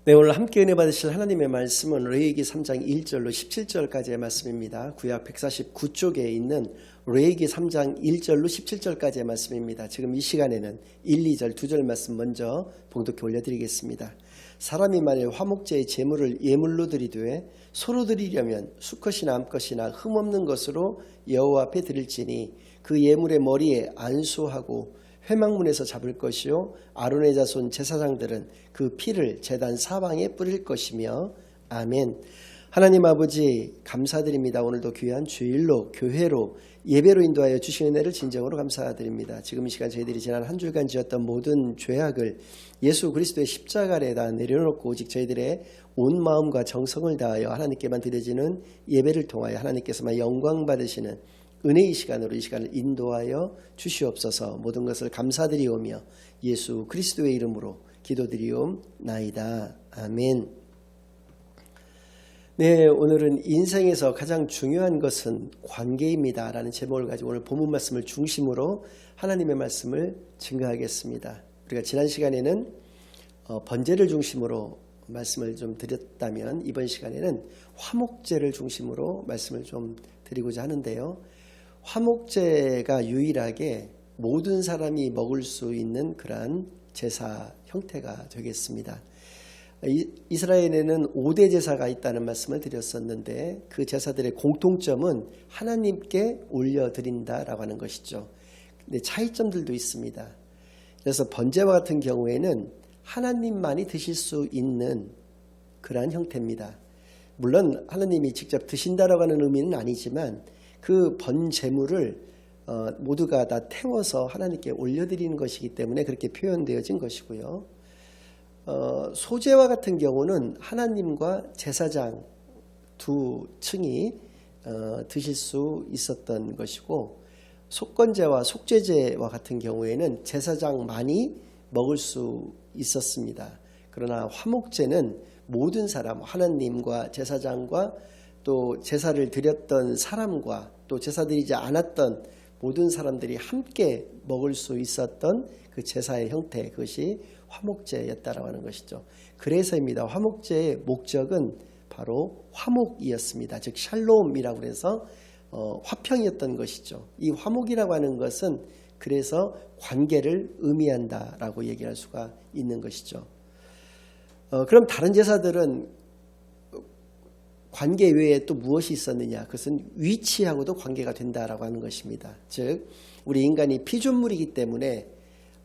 네, 오늘 함께 은혜 받으실 하나님의 말씀은 레위기 3장 1절로 17절까지의 말씀입니다. 구약 149쪽에 있는 레위기 3장 1절로 17절까지의 말씀입니다. 지금 이 시간에는 1, 2절, 2절 말씀 먼저 봉독해 올려드리겠습니다. 사람이 만일 화목제의 제물을 예물로 드리되 소로 드리려면 수컷이나 암컷이나 흠없는 것으로 여호와 앞에 드릴지니 그 예물의 머리에 안수하고 회막문에서 잡을 것이요 아론의 자손 제사장들은 그 피를 제단 사방에 뿌릴 것이며 아멘. 하나님 아버지 감사드립니다. 오늘도 귀한 주일로 교회로 예배로 인도하여 주신 은혜를 진정으로 감사드립니다. 지금 이 시간 저희들이 지난 한 주간 지었던 모든 죄악을 예수 그리스도의 십자가에다 내려놓고 오직 저희들의 온 마음과 정성을 다하여 하나님께만 드려지는 예배를 통하여 하나님께서만 영광 받으시는 은혜의 시간으로 이 시간을 인도하여 주시옵소서. 모든 것을 감사드리오며 예수 그리스도의 이름으로 기도드리옵나이다. 아멘. 네, 오늘은 인생에서 가장 중요한 것은 관계입니다 라는 제목을 가지고 오늘 본문 말씀을 중심으로 하나님의 말씀을 증거하겠습니다. 우리가 지난 시간에는 번제를 중심으로 말씀을 좀 드렸다면 이번 시간에는 화목제를 중심으로 말씀을 좀 드리고자 하는데요. 화목제가 유일하게 모든 사람이 먹을 수 있는 그러한 제사 형태가 되겠습니다. 이스라엘에는 5대 제사가 있다는 말씀을 드렸었는데 그 제사들의 공통점은 하나님께 올려드린다라고 하는 것이죠. 근데 차이점들도 있습니다. 그래서 번제와 같은 경우에는 하나님만이 드실 수 있는 그러한 형태입니다. 물론 하나님이 직접 드신다라고 하는 의미는 아니지만 그 번제물을 모두가 다 태워서 하나님께 올려드리는 것이기 때문에 그렇게 표현되어진 것이고요. 소제와 같은 경우는 하나님과 제사장 두 층이 드실 수 있었던 것이고, 속건제와 속죄제와 같은 경우에는 제사장만이 먹을 수 있었습니다. 그러나 화목제는 모든 사람, 하나님과 제사장과 또 제사를 드렸던 사람과 또 제사 드리지 않았던 모든 사람들이 함께 먹을 수 있었던 그 제사의 형태, 그것이 화목제였다라고 하는 것이죠. 그래서입니다. 화목제의 목적은 바로 화목이었습니다. 즉 샬롬이라고 해서 화평이었던 것이죠. 이 화목이라고 하는 것은 그래서 관계를 의미한다라고 얘기할 수가 있는 것이죠. 그럼 다른 제사들은 관계 외에 또 무엇이 있었느냐? 그것은 위치하고도 관계가 된다라고 하는 것입니다. 즉 우리 인간이 피조물이기 때문에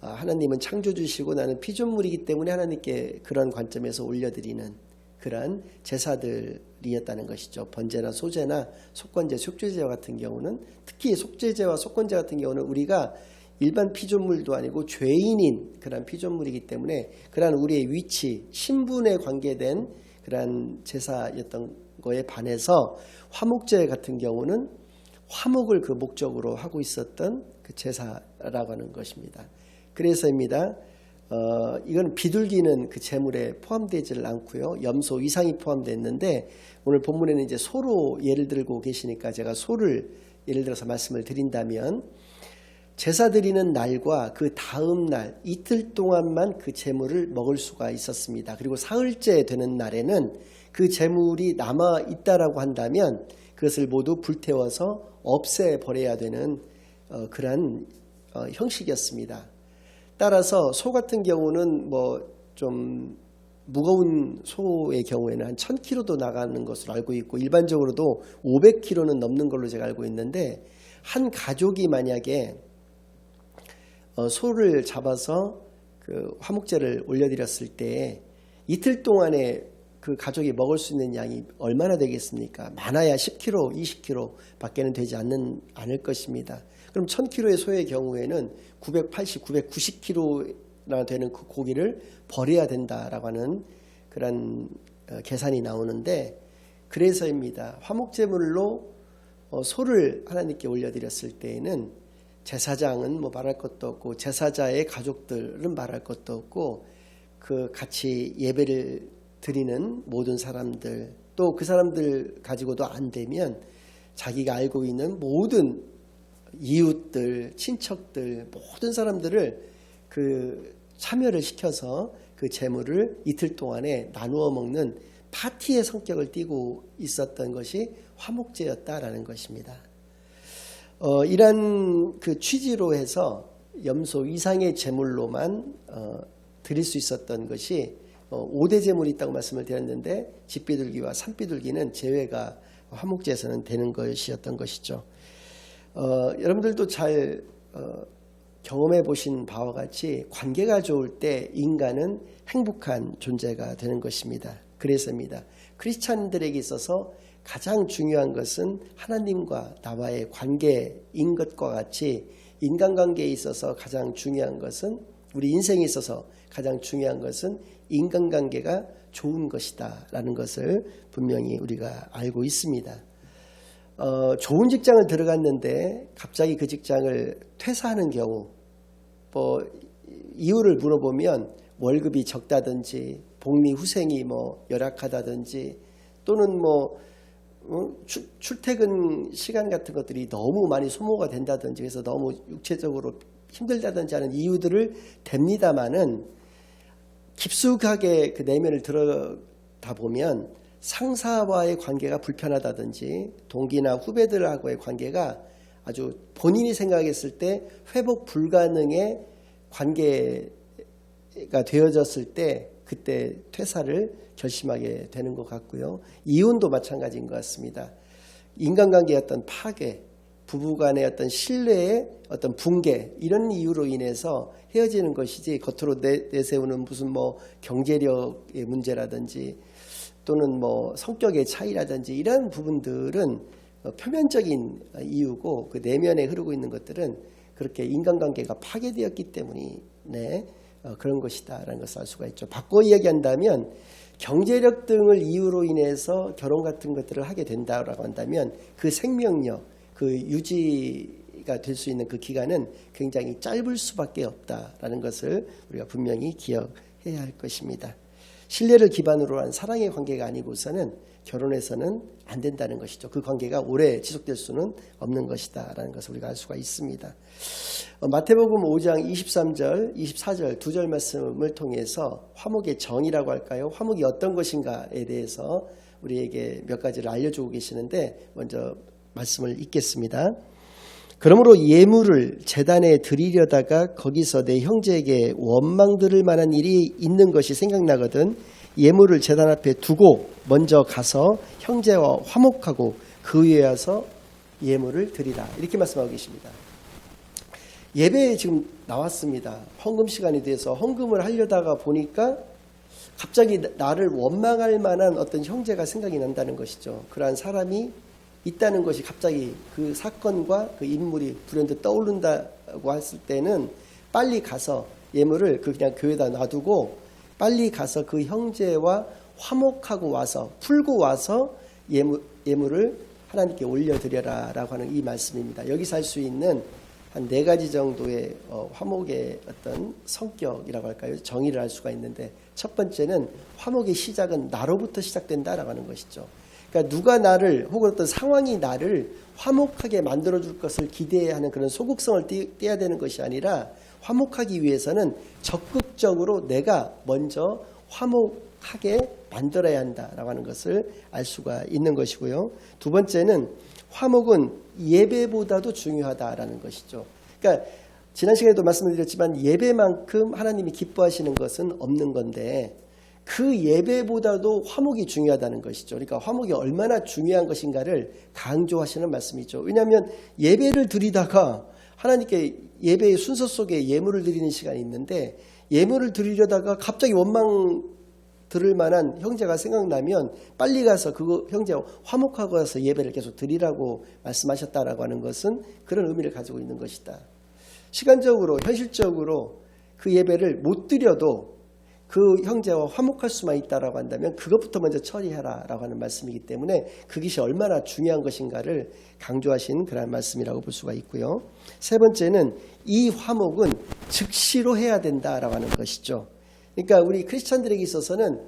하나님은 창조주시고 나는 피조물이기 때문에 하나님께 그런 관점에서 올려드리는 그러한 제사들이었다는 것이죠. 번제나 소제나 속건제, 속죄제와 같은 경우는, 특히 속죄제와 속건제 같은 경우는 우리가 일반 피조물도 아니고 죄인인 그러한 피조물이기 때문에 그러한 우리의 위치, 신분에 관계된 그러한 제사였던 거에 반해서 화목제 같은 경우는 화목을 그 목적으로 하고 있었던 그 제사라고 하는 것입니다. 그래서입니다. 이건 비둘기는 그 제물에 포함되지를 않고요. 염소 이상이 포함됐는데 오늘 본문에는 이제 소로 예를 들고 계시니까 제가 소를 예를 들어서 말씀을 드린다면 제사 드리는 날과 그 다음 날 이틀 동안만 그 제물을 먹을 수가 있었습니다. 그리고 사흘째 되는 날에는 그 제물이 남아 있다라고 한다면 그것을 모두 불태워서 없애버려야 되는 그러한 형식이었습니다. 따라서 소 같은 경우는 뭐 좀 무거운 소의 경우에는 한 1000kg도 나가는 것으로 알고 있고 일반적으로도 500kg는 넘는 걸로 제가 알고 있는데 한 가족이 만약에 소를 잡아서 그 화목제를 올려드렸을 때 이틀 동안에 그 가족이 먹을 수 있는 양이 얼마나 되겠습니까? 많아야 10kg, 20kg 밖에는 되지 않을 것입니다. 그럼 1000kg의 소의 경우에는 980, 990kg나 되는 그 고기를 버려야 된다라고 하는 그런 계산이 나오는데, 그래서입니다. 화목제물로 소를 하나님께 올려드렸을 때에는 제사장은 뭐 말할 것도 없고 제사자의 가족들은 말할 것도 없고 그 같이 예배를 드리는 모든 사람들, 또 그 사람들 가지고도 안 되면 자기가 알고 있는 모든 이웃들, 친척들, 모든 사람들을 그 참여를 시켜서 그 재물을 이틀 동안에 나누어 먹는 파티의 성격을 띠고 있었던 것이 화목제였다라는 것입니다. 이런 그 취지로 해서 염소 이상의 제물로만 드릴 수 있었던 것이 5대 제물이 있다고 말씀을 드렸는데 집비둘기와 산비둘기는 제외가 화목제에서는 되는 것이었던 것이죠. 여러분들도 잘 경험해 보신 바와 같이 관계가 좋을 때 인간은 행복한 존재가 되는 것입니다. 그래서입니다. 크리스찬들에게 있어서 가장 중요한 것은 하나님과 나와의 관계인 것과 같이 인간관계에 있어서 가장 중요한 것은 우리 인생에 있어서 가장 중요한 것은 인간관계가 좋은 것이다 라는 것을 분명히 우리가 알고 있습니다. 좋은 직장을 들어갔는데 갑자기 그 직장을 퇴사하는 경우 이유를 물어보면 월급이 적다든지 복리 후생이 열악하다든지 또는 출퇴근 시간 같은 것들이 너무 많이 소모가 된다든지 그래서 너무 육체적으로 힘들다든지 하는 이유들을 댑니다마는 깊숙하게 그 내면을 들여다 보면 상사와의 관계가 불편하다든지 동기나 후배들하고의 관계가 아주 본인이 생각했을 때 회복 불가능의 관계가 되어졌을 때 그때 퇴사를 결심하게 되는 것 같고요. 이혼도 마찬가지인 것 같습니다. 인간관계의 어떤 파괴, 부부간의 어떤 신뢰의 어떤 붕괴 이런 이유로 인해서 헤어지는 것이지 겉으로 내세우는 무슨 경제력의 문제라든지 또는 성격의 차이라든지 이런 부분들은 표면적인 이유고 그 내면에 흐르고 있는 것들은 그렇게 인간관계가 파괴되었기 때문에 그런 것이다라는 것을 알 수가 있죠. 바꿔 이야기한다면 경제력 등을 이유로 인해서 결혼 같은 것들을 하게 된다라고 한다면 그 생명력, 그 유지가 될 수 있는 그 기간은 굉장히 짧을 수밖에 없다라는 것을 우리가 분명히 기억해야 할 것입니다. 신뢰를 기반으로 한 사랑의 관계가 아니고서는 결혼해서는 안 된다는 것이죠. 그 관계가 오래 지속될 수는 없는 것이다라는 것을 우리가 알 수가 있습니다. 마태복음 5장 23절, 24절 두 절 말씀을 통해서 화목의 정의라고 할까요? 화목이 어떤 것인가에 대해서 우리에게 몇 가지를 알려주고 계시는데 먼저 말씀을 읽겠습니다. 그러므로 예물을 제단에 드리려다가 거기서 내 형제에게 원망 들을 만한 일이 있는 것이 생각나거든 예물을 제단 앞에 두고 먼저 가서 형제와 화목하고 그 위에 와서 예물을 드리라. 이렇게 말씀하고 계십니다. 예배에 지금 나왔습니다. 헌금 시간이 돼서 헌금을 하려다가 보니까 갑자기 나를 원망할 만한 어떤 형제가 생각이 난다는 것이죠. 그러한 사람이 있다는 것이 갑자기 그 사건과 그 인물이 불현듯 떠오른다고 했을 때는 빨리 가서 예물을 그냥 교회에다 놔두고 빨리 가서 그 형제와 화목하고 와서 풀고 와서 예물을 하나님께 올려드려라 라고 하는 이 말씀입니다. 여기서 할 수 있는 한 4가지 정도의 화목의 어떤 성격이라고 할까요? 정의를 알 수가 있는데 첫 번째는 화목의 시작은 나로부터 시작된다라고 하는 것이죠. 그러니까 누가 나를 혹은 어떤 상황이 나를 화목하게 만들어줄 것을 기대하는 그런 소극성을 떼야 되는 것이 아니라 화목하기 위해서는 적극적으로 내가 먼저 화목하게 만들어야 한다라고 하는 것을 알 수가 있는 것이고요. 두 번째는 화목은 예배보다도 중요하다라는 것이죠. 그러니까 지난 시간에도 말씀을 드렸지만 예배만큼 하나님이 기뻐하시는 것은 없는 건데 그 예배보다도 화목이 중요하다는 것이죠. 그러니까 화목이 얼마나 중요한 것인가를 강조하시는 말씀이죠. 왜냐하면 예배를 드리다가 하나님께 예배의 순서 속에 예물을 드리는 시간이 있는데 예물을 드리려다가 갑자기 원망 들을 만한 형제가 생각나면 빨리 가서 그 형제와 화목하고 가서 예배를 계속 드리라고 말씀하셨다라고 하는 것은 그런 의미를 가지고 있는 것이다. 시간적으로 현실적으로 그 예배를 못 드려도 그 형제와 화목할 수만 있다라고 한다면 그것부터 먼저 처리하라라고 하는 말씀이기 때문에 그것이 얼마나 중요한 것인가를 강조하신 그런 말씀이라고 볼 수가 있고요. 세 번째는 이 화목은 즉시로 해야 된다라고 하는 것이죠. 그러니까 우리 크리스찬들에게 있어서는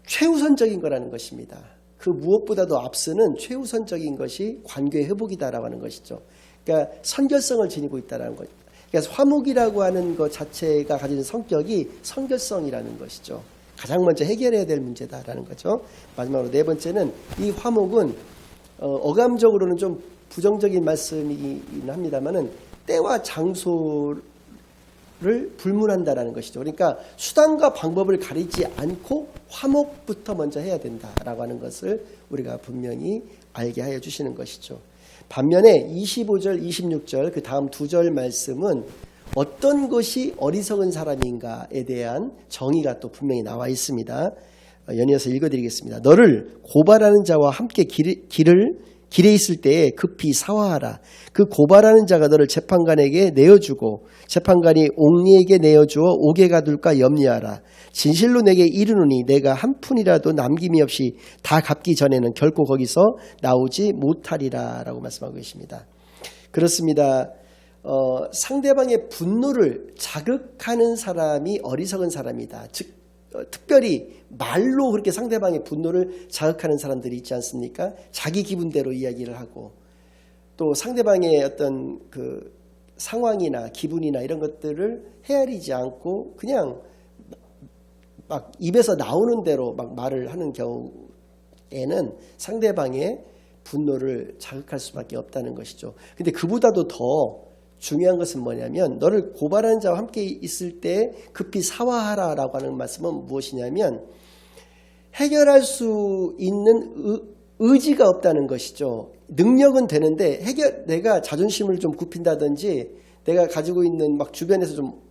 최우선적인 거라는 것입니다. 그 무엇보다도 앞서는 최우선적인 것이 관계 회복이다라고 하는 것이죠. 그러니까 선결성을 지니고 있다는 것. 그래서 화목이라고 하는 것 자체가 가지는 성격이 선결성이라는 것이죠. 가장 먼저 해결해야 될 문제다라는 거죠. 마지막으로 네 번째는 이 화목은 어감적으로는 좀 부정적인 말씀이긴 합니다만은 때와 장소를 불문한다라는 것이죠. 그러니까 수단과 방법을 가리지 않고 화목부터 먼저 해야 된다라고 하는 것을 우리가 분명히 알게 하여 주시는 것이죠. 반면에 25절, 26절 그 다음 두 절 말씀은 어떤 것이 어리석은 사람인가에 대한 정의가 또 분명히 나와 있습니다. 연이어서 읽어드리겠습니다. 너를 고발하는 자와 함께 길에 있을 때에 급히 사화하라. 그 고발하는 자가 너를 재판관에게 내어주고 재판관이 옥리에게 내어주어 옥에 가둘까 염려하라. 진실로 내게 이르노니 내가 한 푼이라도 남김이 없이 다 갚기 전에는 결코 거기서 나오지 못하리라 라고 말씀하고 계십니다. 그렇습니다. 상대방의 분노를 자극하는 사람이 어리석은 사람이다. 즉 특별히 말로 그렇게 상대방의 분노를 자극하는 사람들이 있지 않습니까? 자기 기분대로 이야기를 하고 또 상대방의 어떤 그 상황이나 기분이나 이런 것들을 헤아리지 않고 그냥 막 입에서 나오는 대로 막 말을 하는 경우에는 상대방의 분노를 자극할 수밖에 없다는 것이죠. 근데 그보다도 더 중요한 것은 뭐냐면 너를 고발하는 자와 함께 있을 때 급히 사화하라라고 하는 말씀은 무엇이냐면 해결할 수 있는 의지가 없다는 것이죠. 능력은 되는데 내가 자존심을 좀 굽힌다든지 내가 가지고 있는 막 주변에서 좀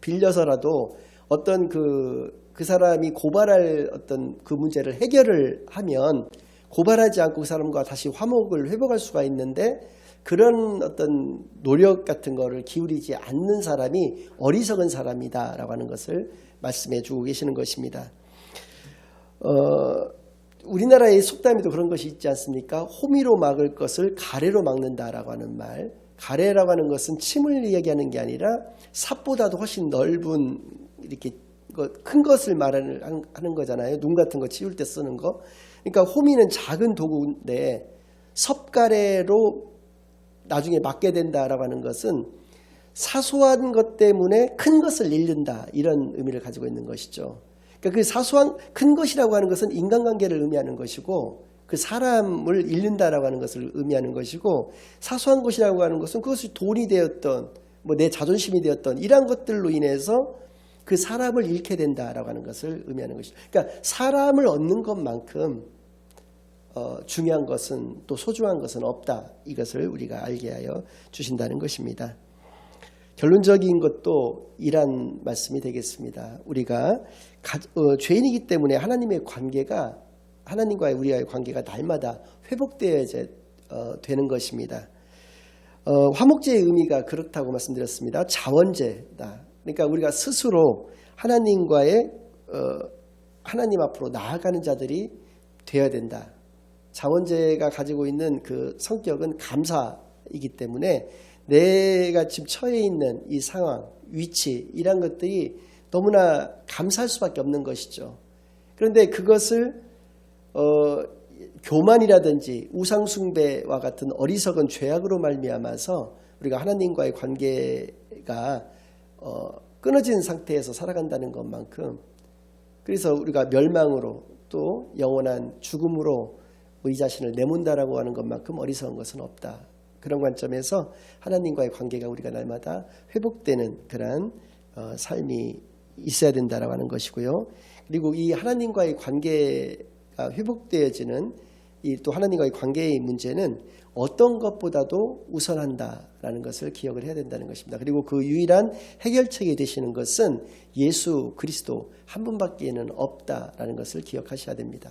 빌려서라도 어떤 그 사람이 고발할 어떤 그 문제를 해결을 하면 고발하지 않고 그 사람과 다시 화목을 회복할 수가 있는데 그런 어떤 노력 같은 거를 기울이지 않는 사람이 어리석은 사람이다라고 하는 것을 말씀해 주고 계시는 것입니다. 우리나라의 속담에도 그런 것이 있지 않습니까? 호미로 막을 것을 가래로 막는다라고 하는 말. 가래라고 하는 것은 침을 이야기하는 게 아니라 삽보다도 훨씬 넓은 이렇게 큰 것을 말하는 거잖아요. 눈 같은 거 치울 때 쓰는 거. 그러니까 호미는 작은 도구인데 섭가래로 나중에 맞게 된다라고 하는 것은 사소한 것 때문에 큰 것을 잃는다 이런 의미를 가지고 있는 것이죠. 그러니까 그 사소한 큰 것이라고 하는 것은 인간관계를 의미하는 것이고 그 사람을 잃는다라고 하는 것을 의미하는 것이고 사소한 것이라고 하는 것은 그것이 돈이 되었던 뭐 내 자존심이 되었던 이러한 것들로 인해서 그 사람을 잃게 된다라고 하는 것을 의미하는 것이죠. 그러니까 사람을 얻는 것만큼 중요한 것은 또 소중한 것은 없다. 이것을 우리가 알게 하여 주신다는 것입니다. 결론적인 것도 이란 말씀이 되겠습니다. 우리가 죄인이기 때문에 하나님의 관계가 하나님과의 우리와의 관계가 날마다 회복되어야 되는 것입니다. 화목제의 의미가 그렇다고 말씀드렸습니다. 자원제다. 그러니까 우리가 스스로 하나님과의 하나님 앞으로 나아가는 자들이 되어야 된다. 자원제가 가지고 있는 그 성격은 감사이기 때문에 내가 지금 처해 있는 이 상황, 위치 이런 것들이 너무나 감사할 수밖에 없는 것이죠. 그런데 그것을 교만이라든지 우상숭배와 같은 어리석은 죄악으로 말미암아서 우리가 하나님과의 관계가 끊어진 상태에서 살아간다는 것만큼 그래서 우리가 멸망으로 또 영원한 죽음으로 우리 자신을 내몬다라고 하는 것만큼 어리석은 것은 없다. 그런 관점에서 하나님과의 관계가 우리가 날마다 회복되는 그러한 삶이 있어야 된다라고 하는 것이고요. 그리고 이 하나님과의 관계가 회복되어지는 이 또 하나님과의 관계의 문제는 어떤 것보다도 우선한다라는 것을 기억을 해야 된다는 것입니다. 그리고 그 유일한 해결책이 되시는 것은 예수 그리스도 한 분밖에는 없다라는 것을 기억하셔야 됩니다.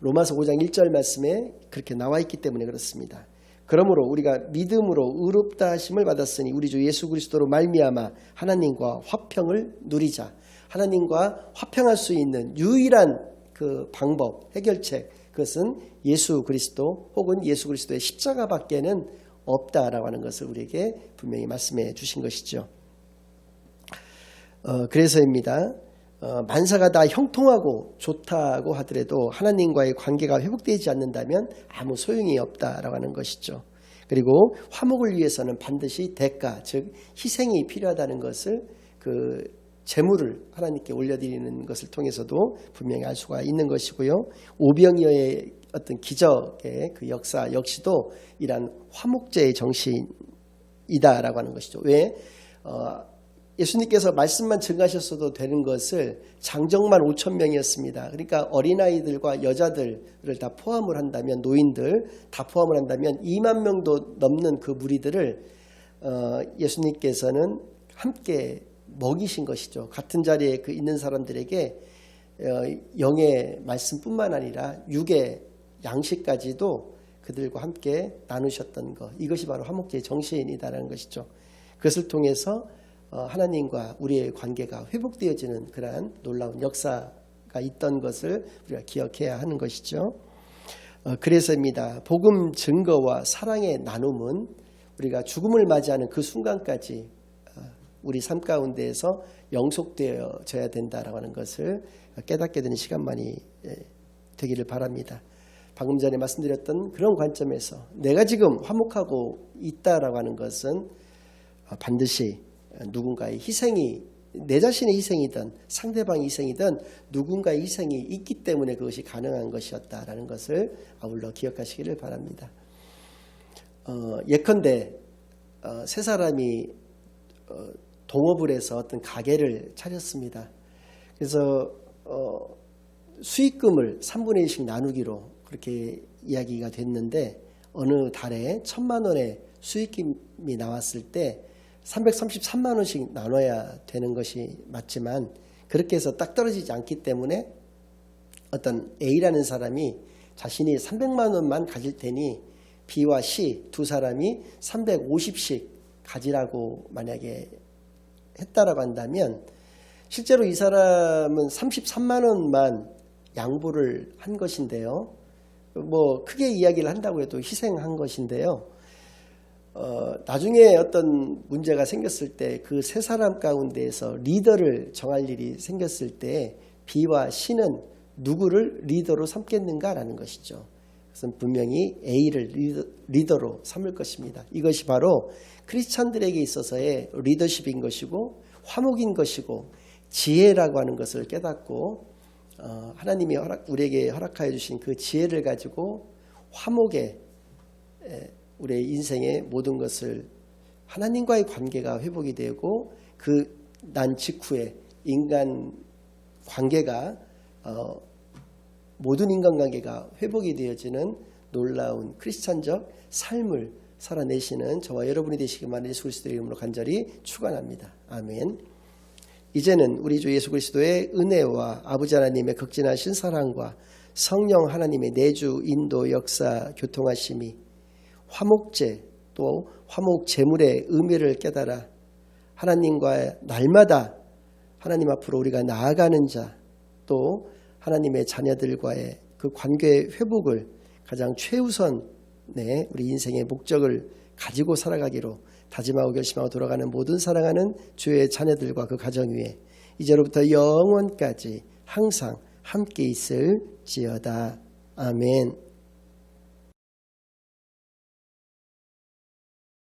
로마서 5장 1절 말씀에 그렇게 나와 있기 때문에 그렇습니다. 그러므로 우리가 믿음으로 의롭다 하심을 받았으니 우리 주 예수 그리스도로 말미암아 하나님과 화평을 누리자. 하나님과 화평할 수 있는 유일한 그 방법, 해결책 그것은 예수 그리스도 혹은 예수 그리스도의 십자가밖에는 없다라고 하는 것을 우리에게 분명히 말씀해 주신 것이죠. 그래서입니다. 만사가 다 형통하고 좋다고 하더라도 하나님과의 관계가 회복되지 않는다면 아무 소용이 없다라고 하는 것이죠. 그리고 화목을 위해서는 반드시 대가, 즉 희생이 필요하다는 것을 그 제물을 하나님께 올려드리는 것을 통해서도 분명히 알 수가 있는 것이고요. 오병이어의 어떤 기적의 그 역사 역시도 이러한 화목제의 정신이다라고 하는 것이죠. 왜? 예수님께서 말씀만 증가하셨어도 되는 것을 장정만 5,000명이었습니다. 그러니까 어린아이들과 여자들을 다 포함을 한다면, 노인들 다 포함을 한다면 2만 명도 넘는 그 무리들을 예수님께서는 함께 먹이신 것이죠. 같은 자리에 그 있는 사람들에게 영의 말씀뿐만 아니라 육의 양식까지도 그들과 함께 나누셨던 것, 이것이 바로 화목제의 정신이다라는 것이죠. 그것을 통해서 하나님과 우리의 관계가 회복되어지는 그러한 놀라운 역사가 있던 것을 우리가 기억해야 하는 것이죠. 그래서입니다. 복음 증거와 사랑의 나눔은 우리가 죽음을 맞이하는 그 순간까지 우리 삶 가운데에서 영속되어져야 된다라고 하는 것을 깨닫게 되는 시간만이 되기를 바랍니다. 방금 전에 말씀드렸던 그런 관점에서 내가 지금 화목하고 있다라고 하는 것은 반드시 누군가의 희생이, 내 자신의 희생이든 상대방의 희생이든 누군가의 희생이 있기 때문에 그것이 가능한 것이었다라는 것을 아울러 기억하시기를 바랍니다. 예컨대 세 사람이 동업을 해서 어떤 가게를 차렸습니다. 그래서 수익금을 3분의 1씩 나누기로 그렇게 이야기가 됐는데, 어느 달에 1,000만 원의 수익금이 나왔을 때 333만 원씩 나눠야 되는 것이 맞지만, 그렇게 해서 딱 떨어지지 않기 때문에 어떤 A라는 사람이 자신이 300만 원만 가질 테니 B와 C 두 사람이 350씩 가지라고 만약에 했다라고 한다면, 실제로 이 사람은 33만 원만 양보를 한 것인데요. 뭐 크게 이야기를 한다고 해도 희생한 것인데요. 나중에 어떤 문제가 생겼을 때 그 세 사람 가운데에서 리더를 정할 일이 생겼을 때 B와 C는 누구를 리더로 삼겠는가라는 것이죠. 그래서 분명히 A를 리더로 삼을 것입니다. 이것이 바로 크리스찬들에게 있어서의 리더십인 것이고 화목인 것이고 지혜라고 하는 것을 깨닫고 하나님이 우리에게 허락하여 주신 그 지혜를 가지고 화목에 우리의 인생의 모든 것을, 하나님과의 관계가 회복이 되고 그 난 직후에 인간 관계가 모든 인간관계가 회복이 되어지는 놀라운 크리스찬적 삶을 살아내시는 저와 여러분이 되시기만 예수 그리스도의 이름으로 간절히 축원합니다. 아멘. 이제는 우리 주 예수 그리스도의 은혜와 아버지 하나님의 극진하신 사랑과 성령 하나님의 내주 인도 역사 교통하심이 화목제 또 화목 제물의 의미를 깨달아 하나님과 날마다 하나님 앞으로 우리가 나아가는 자, 또 하나님의 자녀들과의 그 관계의 회복을 가장 최우선의 우리 인생의 목적을 가지고 살아가기로 다짐하고 결심하고 돌아가는 모든 사랑하는 주의 자녀들과 그 가정 위에 이제로부터 영원까지 항상 함께 있을지어다. 아멘.